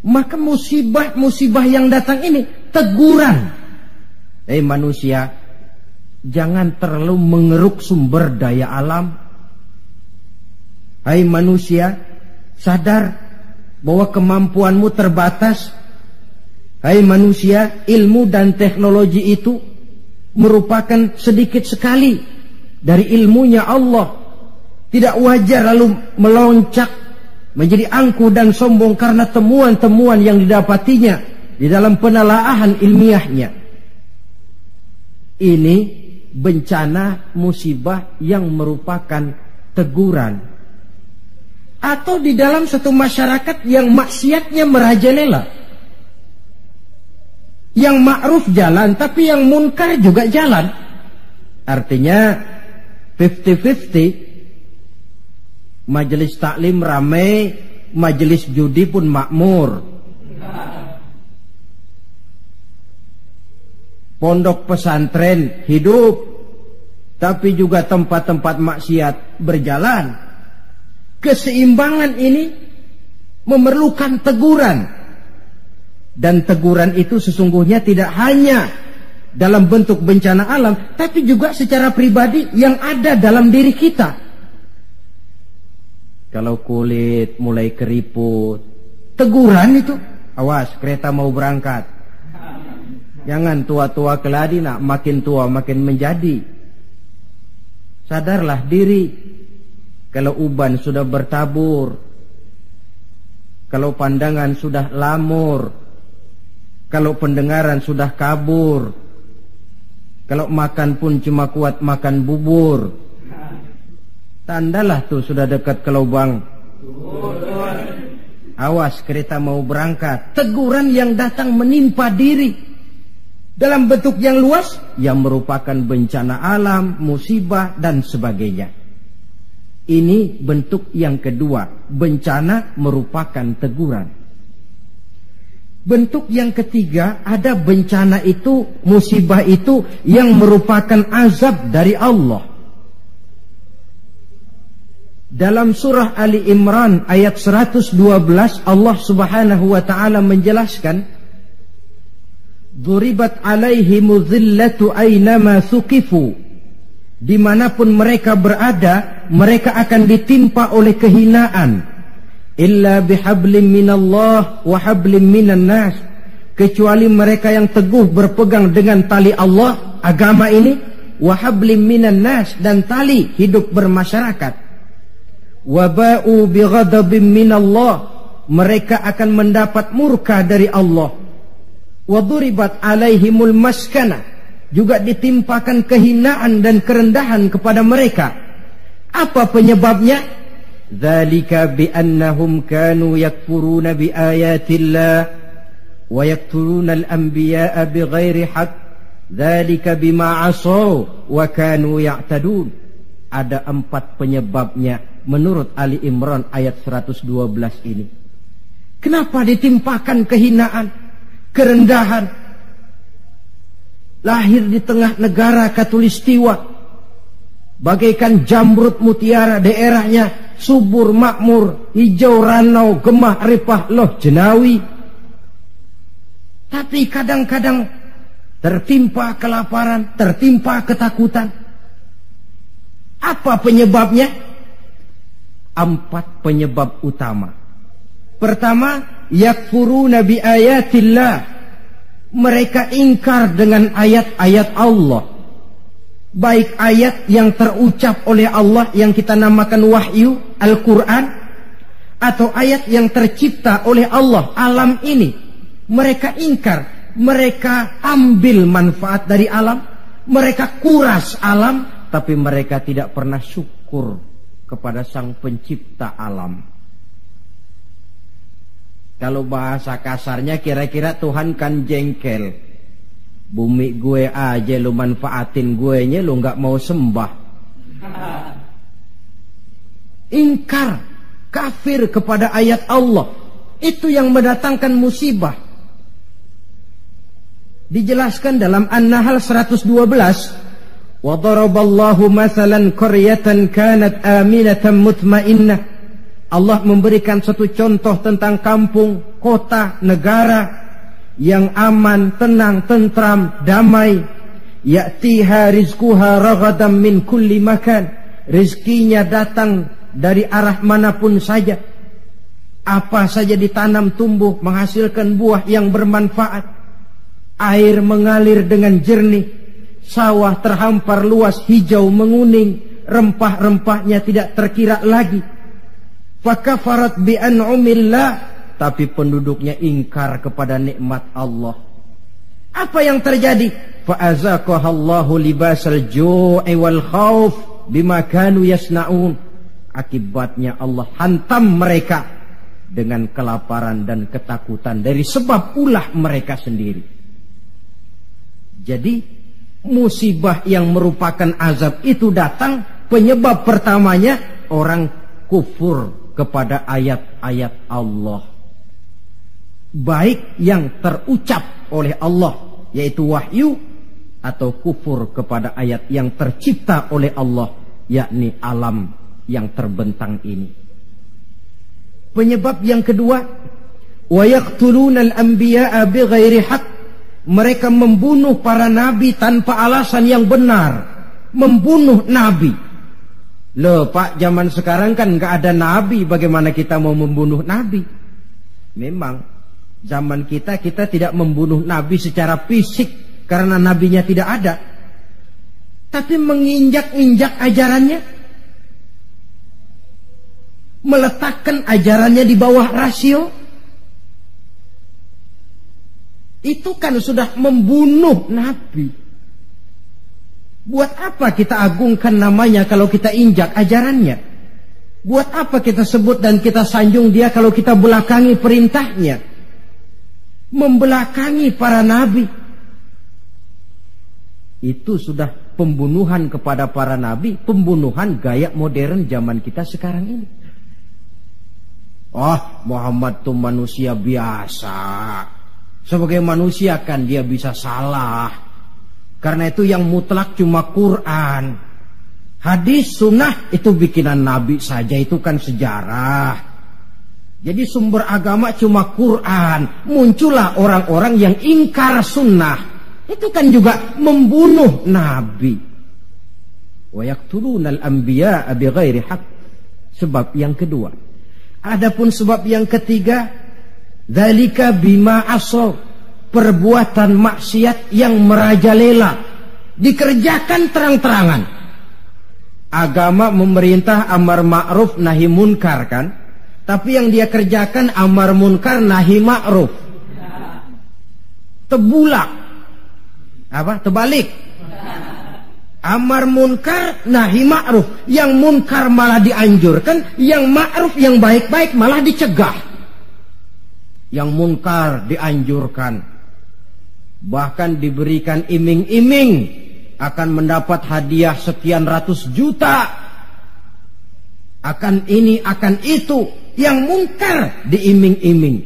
Maka musibah-musibah yang datang ini teguran. Manusia, jangan terlalu mengeruk sumber daya alam. Hai manusia, sadar bahwa kemampuanmu terbatas. Hai manusia, ilmu dan teknologi itu merupakan sedikit sekali dari ilmunya Allah. Tidak wajar lalu meloncat menjadi angkuh dan sombong karena temuan-temuan yang didapatinya di dalam penelaahan ilmiahnya. Ini bencana musibah yang merupakan teguran. Atau di dalam satu masyarakat yang maksiatnya merajalela, yang ma'ruf jalan tapi yang munkar juga jalan. Artinya 50-50. Majelis taklim ramai, majelis judi pun makmur. Pondok pesantren hidup, tapi juga tempat-tempat maksiat berjalan. Keseimbangan ini memerlukan teguran. Dan teguran itu sesungguhnya tidak hanya dalam bentuk bencana alam, tapi juga secara pribadi yang ada dalam diri kita. Kalau kulit mulai keriput, teguran itu, awas kereta mau berangkat. Jangan tua-tua keladi nak, makin tua makin menjadi. Sadarlah diri. Kalau uban sudah bertabur, kalau pandangan sudah lamur, kalau pendengaran sudah kabur, kalau makan pun cuma kuat makan bubur, tandalah tuh sudah dekat ke lubang. Awas kereta mau berangkat. Teguran yang datang menimpa diri dalam bentuk yang luas yang merupakan bencana alam, musibah dan sebagainya. Ini bentuk yang kedua. Bencana merupakan teguran. Bentuk yang ketiga, ada bencana itu, musibah itu yang merupakan azab dari Allah. Dalam surah Ali Imran ayat 112 Allah Subhanahu wa taala menjelaskan, "Duribat 'alaihimu dhillatu aynama thuqifu." Dimanapun mereka berada, mereka akan ditimpa oleh kehinaan. Illa bihablim minallah wa hablim minan nas. Kecuali mereka yang teguh berpegang dengan tali Allah, agama ini, wa hablim minan nas, dan tali hidup bermasyarakat. Waba'u bighadabim minallah, mereka akan mendapat murka dari Allah. Waduribat alaihimul maskana, juga ditimpakan kehinaan dan kerendahan kepada mereka. Apa penyebabnya? Dzalika biannahum kanu yakfuruna biayatillah wa yaqtuluna al-anbiya'a bighairi haqq. Dzalika bima 'asaw wa kanu ya'tadun. Ada 4 penyebabnya menurut Ali Imran ayat 112 ini. Kenapa ditimpakan kehinaan, kerendahan? Lahir di tengah negara Katulistiwa, bagaikan jamrut mutiara, daerahnya subur makmur, hijau ranau, gemah ripah loh jenawi. Tapi kadang-kadang tertimpa kelaparan, tertimpa ketakutan. Apa penyebabnya? 4 penyebab utama. Pertama, yakfuruna bi ayatillah. Mereka ingkar dengan ayat-ayat Allah. Baik ayat yang terucap oleh Allah yang kita namakan wahyu, Al-Quran, atau ayat yang tercipta oleh Allah, alam ini. Mereka ingkar. Mereka ambil manfaat dari alam. Mereka kuras alam, tapi mereka tidak pernah syukur kepada Sang Pencipta alam. Kalau bahasa kasarnya kira-kira Tuhan kan jengkel. Bumi gue aja lu manfaatin gue nya, lu gak mau sembah. Ingkar, kafir kepada ayat Allah. Itu yang mendatangkan musibah. Dijelaskan dalam An-Nahl 112. Wa daraballahu mathalan qaryatan kanat aminatan mutmainnah. Allah memberikan satu contoh tentang kampung, kota, negara yang aman, tenang, tentram, damai. Ya'tiha rizquha ragadan min kulli makan. Rizkinya datang dari arah manapun saja. Apa saja ditanam tumbuh, menghasilkan buah yang bermanfaat. Air mengalir dengan jernih. Sawah terhampar luas, hijau menguning. Rempah-rempahnya tidak terkira lagi. Fakafarat bi'an'umillah, tapi penduduknya ingkar kepada nikmat Allah. Apa yang terjadi? Fa'azaqahallahu libasal ju'i wal khauf bima kanu yasna'un. Akibatnya Allah hantam mereka dengan kelaparan dan ketakutan dari sebab ulah mereka sendiri. Jadi musibah yang merupakan azab itu datang, penyebab pertamanya orang kufur kepada ayat-ayat Allah, baik yang terucap oleh Allah yaitu wahyu, atau kufur kepada ayat yang tercipta oleh Allah, yakni alam yang terbentang ini. Penyebab yang kedua, wa yaqtuluna al-anbiya'a bighairi haqq. Mereka membunuh para nabi tanpa alasan yang benar. Membunuh nabi. Loh Pak, zaman sekarang kan nggak ada nabi, bagaimana kita mau membunuh nabi? Memang zaman kita tidak membunuh nabi secara fisik karena nabinya tidak ada, tapi menginjak-injak ajarannya, meletakkan ajarannya di bawah rasio. Itu kan sudah membunuh nabi. Buat apa kita agungkan namanya kalau kita injak ajarannya? Buat apa kita sebut dan kita sanjung dia kalau kita belakangi perintahnya? Membelakangi para nabi. Itu sudah pembunuhan kepada para nabi, pembunuhan gaya modern zaman kita sekarang ini. Oh, Muhammad itu manusia biasa. Sebagai manusia kan dia bisa salah. Karena itu yang mutlak cuma Quran. Hadis, sunnah itu bikinan Nabi saja, itu kan sejarah. Jadi sumber agama cuma Quran. Muncullah orang-orang yang ingkar sunnah. Itu kan juga membunuh Nabi. Wa yaqtulunal anbiya'a bighairi haqq. Sebab yang kedua. Adapun sebab yang ketiga, dzalika bima asaw, perbuatan maksiat yang merajalela, dikerjakan terang-terangan. Agama memerintah amar ma'ruf nahi munkar kan, tapi yang dia kerjakan amar munkar nahi ma'ruf. Tebulak apa? Terbalik. Amar munkar nahi ma'ruf, yang munkar malah dianjurkan, yang ma'ruf yang baik-baik malah dicegah. Yang munkar dianjurkan, bahkan diberikan iming-iming akan mendapat hadiah sekian ratus juta, akan ini akan itu. Yang munkar diiming-iming,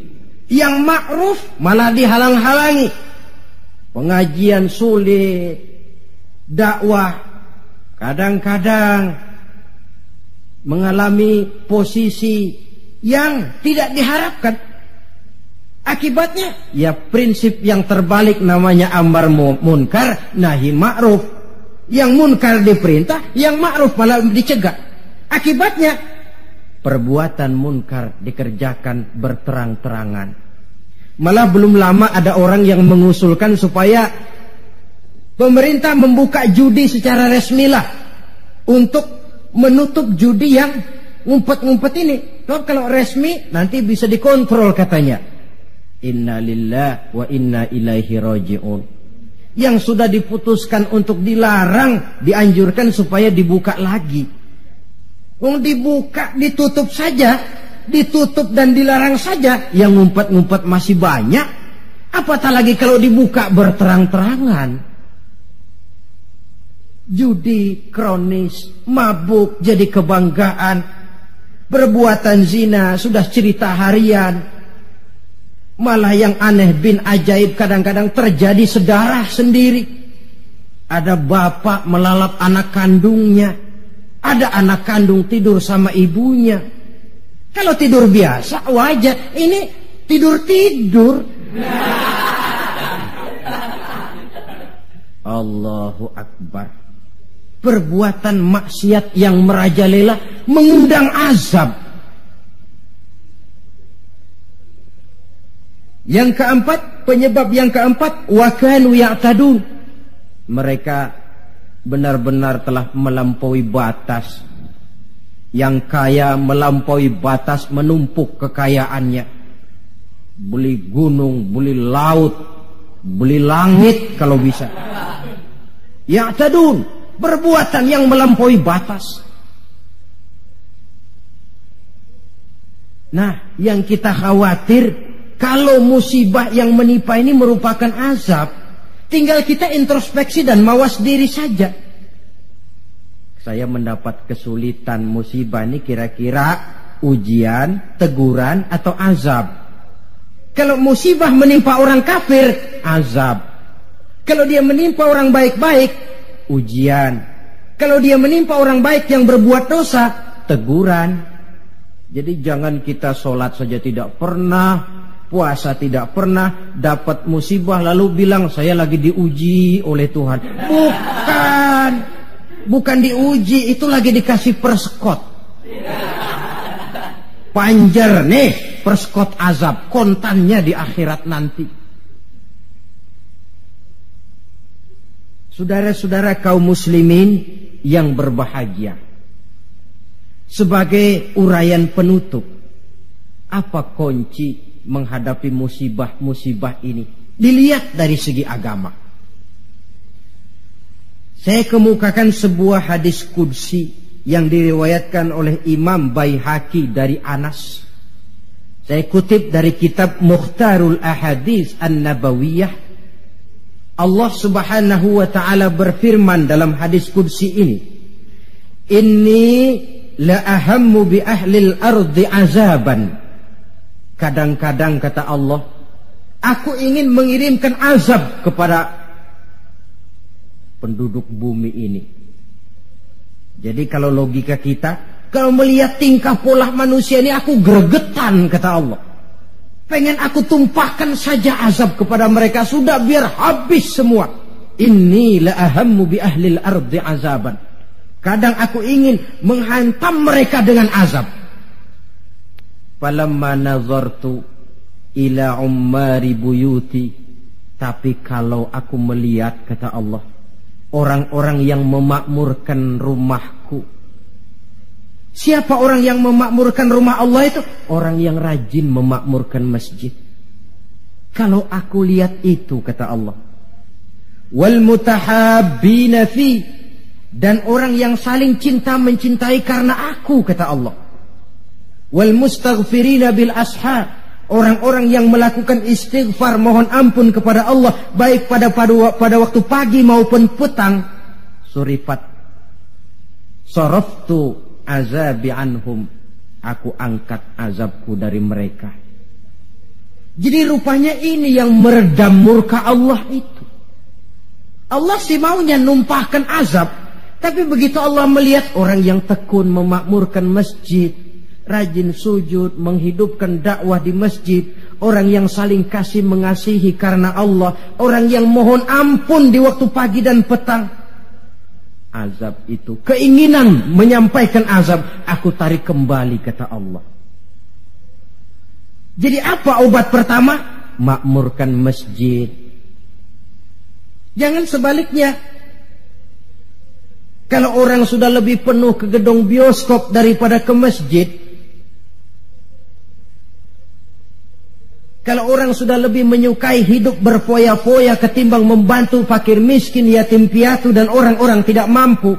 yang ma'ruf malah dihalang-halangi. Pengajian sulit, dakwah kadang-kadang mengalami posisi yang tidak diharapkan. Akibatnya ya prinsip yang terbalik, namanya amar munkar nahi ma'ruf. Yang munkar diperintah, yang ma'ruf malah dicegah. Akibatnya perbuatan munkar dikerjakan berterang-terangan. Malah belum lama ada orang yang mengusulkan supaya pemerintah membuka judi secara resmilah untuk menutup judi yang ngumpet-ngumpet ini. Kalau resmi nanti bisa dikontrol katanya. Inna lillahi wa inna ilaihi raji'un. Yang sudah diputuskan untuk dilarang, dianjurkan supaya dibuka lagi. Dibuka, ditutup saja, ditutup dan dilarang saja, yang ngumpet-ngumpet masih banyak. Apatah lagi kalau dibuka berterang-terangan. Judi kronis, mabuk jadi kebanggaan, perbuatan zina sudah cerita harian. Malah yang aneh bin ajaib kadang-kadang terjadi sedarah sendiri. Ada bapak melalap anak kandungnya, ada anak kandung tidur sama ibunya. Kalau tidur biasa wajar, ini tidur-tidur. Allahu Akbar. Perbuatan maksiat yang merajalela mengundang azab. Yang keempat, penyebab yang keempat, wa kanu ya'tadun. Mereka benar-benar telah melampaui batas. Yang kaya melampaui batas, menumpuk kekayaannya. Beli gunung, beli laut, beli langit kalau bisa. Ya'tadun, perbuatan yang melampaui batas. Nah, yang kita khawatir, kalau musibah yang menimpa ini merupakan azab, tinggal kita introspeksi dan mawas diri saja. Saya mendapat kesulitan, musibah ini kira-kira ujian, teguran, atau azab. Kalau musibah menimpa orang kafir, azab. Kalau dia menimpa orang baik-baik, ujian. Kalau dia menimpa orang baik yang berbuat dosa, teguran. Jadi jangan kita sholat saja tidak pernah, puasa tidak pernah, dapat musibah lalu bilang saya lagi diuji oleh Tuhan. Bukan diuji, itu lagi dikasih perskot. Panjer nih, perskot azab, kontannya di akhirat nanti. Saudara-saudara kaum muslimin yang berbahagia, sebagai uraian penutup, apa kunci menghadapi musibah-musibah ini? Dilihat dari segi agama. Saya kemukakan sebuah hadis qudsi yang diriwayatkan oleh Imam Baihaqi dari Anas. Saya kutip dari kitab Mukhtarul Ahadits An-Nabawiyah. Allah Subhanahu wa taala berfirman dalam hadis qudsi ini, "Inni la ahammu bi ahlil ardi azaban." Kadang-kadang kata Allah, aku ingin mengirimkan azab kepada penduduk bumi ini. Jadi kalau logika kita, kalau melihat tingkah pola manusia ini, aku gregetan kata Allah. Pengen aku tumpahkan saja azab kepada mereka, sudah biar habis semua. Inni la ahammu bi ahlil ardi azaban. Kadang aku ingin menghantam mereka dengan azab. Falamma nazartu ila ummari buyuti, tapi kalau aku melihat kata Allah, orang-orang yang memakmurkan rumahku. Siapa orang yang memakmurkan rumah Allah itu? Orang yang rajin memakmurkan masjid. Kalau aku lihat itu kata Allah, wal mutahabbina fi, dan orang yang saling cinta mencintai karena aku kata Allah. Wal mustaghfirina bil ashar, orang-orang yang melakukan istighfar mohon ampun kepada Allah baik pada waktu pagi maupun petang. Surifat saraftu azabi anhum, aku angkat azabku dari mereka. Jadi rupanya ini yang meredam murka Allah itu. Allah sih maunya numpahkan azab, tapi begitu Allah melihat orang yang tekun memakmurkan masjid, rajin sujud, menghidupkan dakwah di masjid, orang yang saling kasih mengasihi karena Allah, orang yang mohon ampun di waktu pagi dan petang, azab itu, keinginan menyampaikan azab, aku tarik kembali kata Allah. Jadi apa obat pertama? Makmurkan masjid. Jangan sebaliknya. Kalau orang sudah lebih penuh ke gedung bioskop daripada ke masjid, Kalau orang sudah lebih menyukai hidup berfoya-foya ketimbang membantu fakir miskin, yatim piatu dan orang-orang tidak mampu.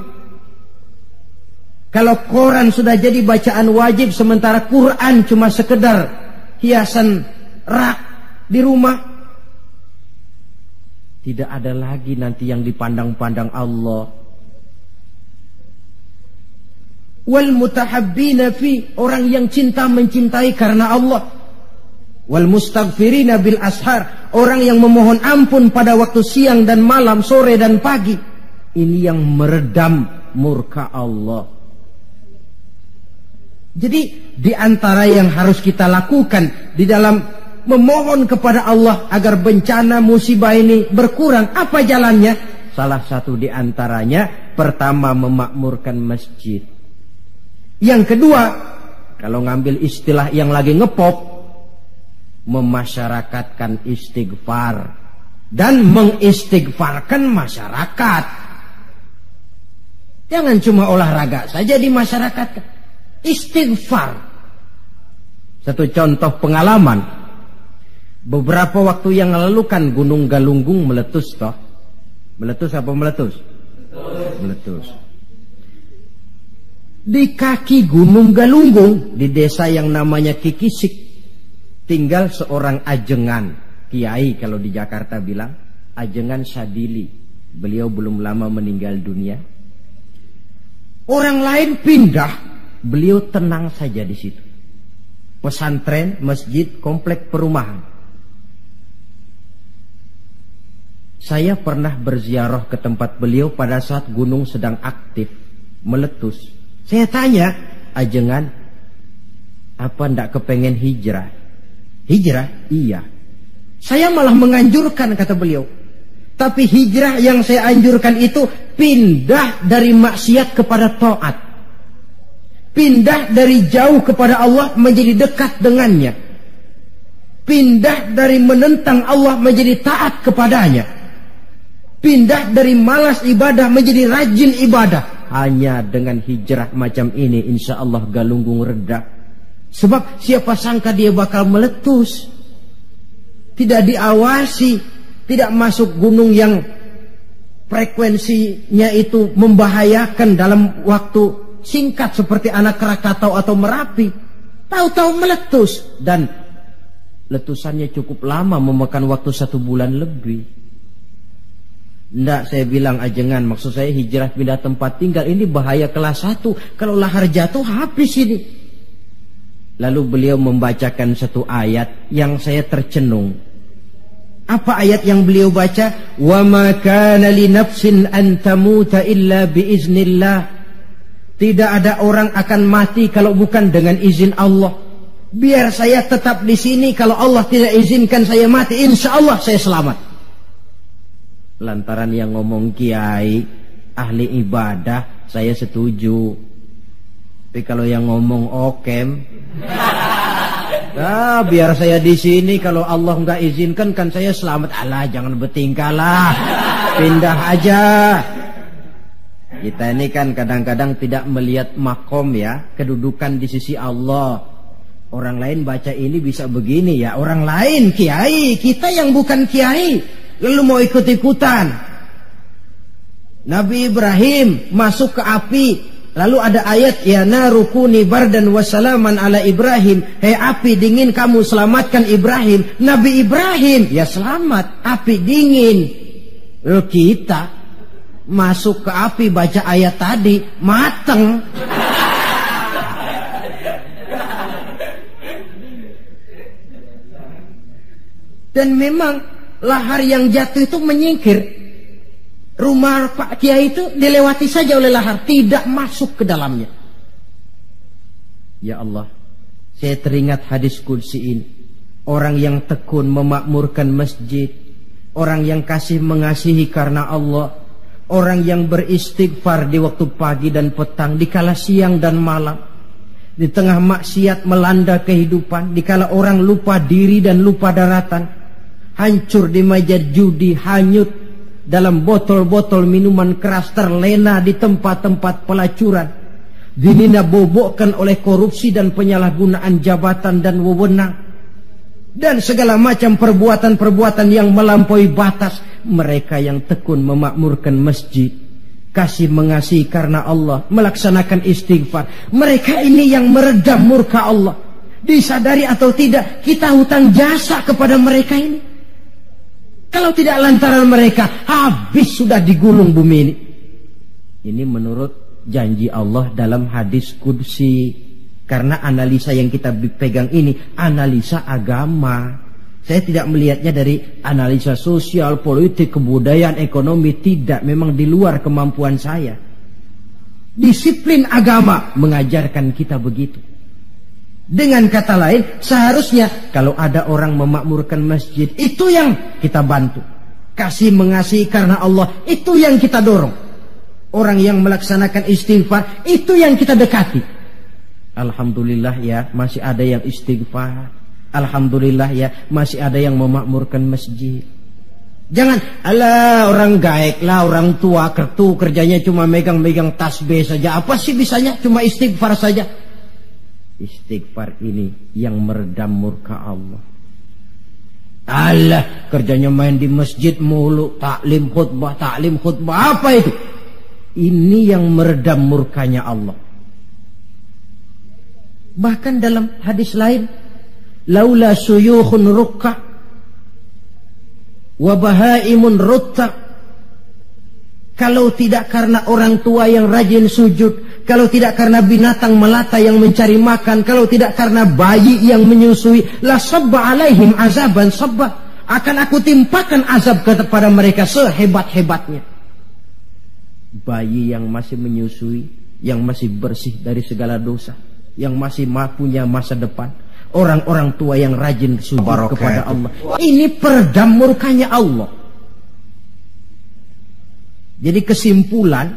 Kalau koran sudah jadi bacaan wajib sementara Quran cuma sekedar hiasan rak di rumah, tidak ada lagi nanti yang dipandang-pandang Allah. Wal mutahabbina fi, orang yang cinta mencintai karena Allah. Wal mustaghfirina bil ashar, orang yang memohon ampun pada waktu siang dan malam, sore dan pagi. Ini yang meredam murka Allah. Jadi di antara yang harus kita lakukan di dalam memohon kepada Allah agar bencana musibah ini berkurang, apa jalannya? Salah satu di antaranya, pertama memakmurkan masjid. Yang kedua, kalau ngambil istilah yang lagi ngepop, memasyarakatkan istighfar dan mengistighfarkan masyarakat. Jangan cuma olahraga saja di masyarakat. Istighfar. Satu contoh pengalaman, beberapa waktu yang lalu kan Gunung Galunggung meletus toh. Meletus apa meletus? Meletus. Di kaki Gunung Galunggung, di desa yang namanya Kikisik, tinggal seorang ajengan, kiai kalau di Jakarta bilang, Ajengan Sadili. Beliau belum lama meninggal dunia. Orang lain pindah, beliau tenang saja di situ. Pesantren, masjid, komplek perumahan. Saya pernah berziarah ke tempat beliau pada saat gunung sedang aktif, meletus. Saya tanya, Ajengan, apa ndak kepengen hijrah? Hijrah? Iya. Saya malah menganjurkan, kata beliau. Tapi hijrah yang saya anjurkan itu pindah dari maksiat kepada taat. Pindah dari jauh kepada Allah menjadi dekat dengannya. Pindah dari menentang Allah menjadi taat kepadanya. Pindah dari malas ibadah menjadi rajin ibadah. Hanya dengan hijrah macam ini insya Allah Galunggung reda. Sebab siapa sangka dia bakal meletus. Tidak diawasi, tidak masuk gunung yang frekuensinya itu membahayakan dalam waktu singkat seperti Anak Krakatau atau Merapi. Tahu-tahu meletus, dan letusannya cukup lama, memakan waktu 1 bulan lebih. Nggak, saya bilang Ajengan, maksud saya hijrah pindah tempat tinggal ini bahaya kelas 1. Kalau lahar jatuh habis ini. Lalu beliau membacakan satu ayat yang saya tercenung. Apa ayat yang beliau baca? Wa ma kana li nafsin an tamuta illa bi iznillah. Tidak ada orang akan mati kalau bukan dengan izin Allah. Biar saya tetap di sini, kalau Allah tidak izinkan saya mati, insya Allah saya selamat. Lantaran yang ngomong kiai, ahli ibadah, saya setuju. Tapi kalau yang ngomong okem, biar saya di sini, kalau Allah nggak izinkan kan saya selamat. Alah, jangan bertingkah lah, pindah aja. Kita ini kan kadang-kadang tidak melihat makom ya, kedudukan di sisi Allah. Orang lain baca ini bisa begini ya, orang lain kiai, kita yang bukan kiai lalu mau ikut-ikutan. Nabi Ibrahim masuk ke api, lalu ada ayat, ya narukuni bardan wassalaman ala Ibrahim. Hei api dingin, kamu selamatkan Ibrahim. Nabi Ibrahim ya selamat, api dingin. Lalu kita masuk ke api baca ayat tadi, mateng. Dan memang lahar yang jatuh itu menyingkir. Rumah Pak Kiai itu dilewati saja oleh lahar, tidak masuk ke dalamnya. Ya Allah, saya teringat hadis qudsi ini. Orang yang tekun memakmurkan masjid, orang yang kasih mengasihi karena Allah, orang yang beristighfar di waktu pagi dan petang, di kala siang dan malam, di tengah maksiat melanda kehidupan, di kala orang lupa diri dan lupa daratan, hancur di meja judi, hanyut dalam botol-botol minuman keras, terlena di tempat-tempat pelacuran, dinina bobokkan oleh korupsi dan penyalahgunaan jabatan dan wewenang. dan segala macam perbuatan-perbuatan yang melampaui batas. Mereka yang tekun memakmurkan masjid, kasih mengasihi karena Allah, melaksanakan istighfar, mereka ini yang meredam murka Allah. Disadari atau tidak, kita hutang jasa kepada mereka ini. Kalau tidak lantaran mereka, habis sudah digulung bumi ini. Ini menurut janji Allah dalam hadis qudsi. Karena analisa yang kita pegang ini analisa agama. Saya tidak melihatnya dari analisa sosial, politik, kebudayaan, ekonomi. Tidak, memang di luar kemampuan saya. Disiplin agama mengajarkan kita begitu. Dengan kata lain, seharusnya kalau ada orang memakmurkan masjid, itu yang kita bantu. Kasih mengasihi karena Allah, itu yang kita dorong. Orang yang melaksanakan istighfar, itu yang kita dekati. Alhamdulillah ya, masih ada yang istighfar. Alhamdulillah ya, masih ada yang memakmurkan masjid. Jangan, alah orang gaek lah, orang tua kertu kerjanya cuma megang-megang tasbih saja. Apa sih bisanya? Cuma istighfar saja. Istighfar ini yang meredam murka Allah. Alah, kerjanya main di masjid mulu, taklim khutbah. Apa itu? Ini yang meredam murkanya Allah. Bahkan dalam hadis lain, laula suyukhun rukka wa bahaimun rutta. Kalau tidak karena orang tua yang rajin sujud, kalau tidak karena binatang melata yang mencari makan, kalau tidak karena bayi yang menyusui, la sabba alaihim azaban sabba, akan aku timpakan azab kepada mereka sehebat-hebatnya. Bayi yang masih menyusui, yang masih bersih dari segala dosa, yang masih punya masa depan, orang-orang tua yang rajin sujud kepada Allah. Ini peredam murkanya Allah. Jadi kesimpulan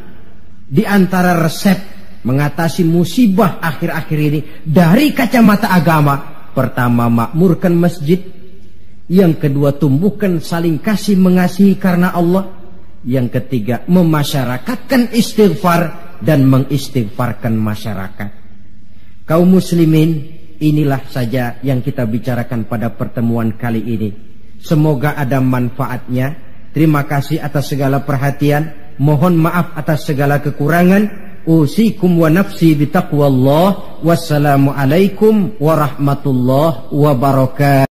di antara resep mengatasi musibah akhir-akhir ini dari kacamata agama, pertama makmurkan masjid, yang kedua tumbuhkan saling kasih mengasihi karena Allah, yang ketiga memasyarakatkan istighfar dan mengistighfarkan masyarakat. Kaum muslimin, inilah saja yang kita bicarakan pada pertemuan kali ini. Semoga ada manfaatnya. Terima kasih atas segala perhatian. Mohon maaf atas segala kekurangan. Usikum wa nafsi bitaqwallah. Wassalamualaikum warahmatullahi wabarakatuh.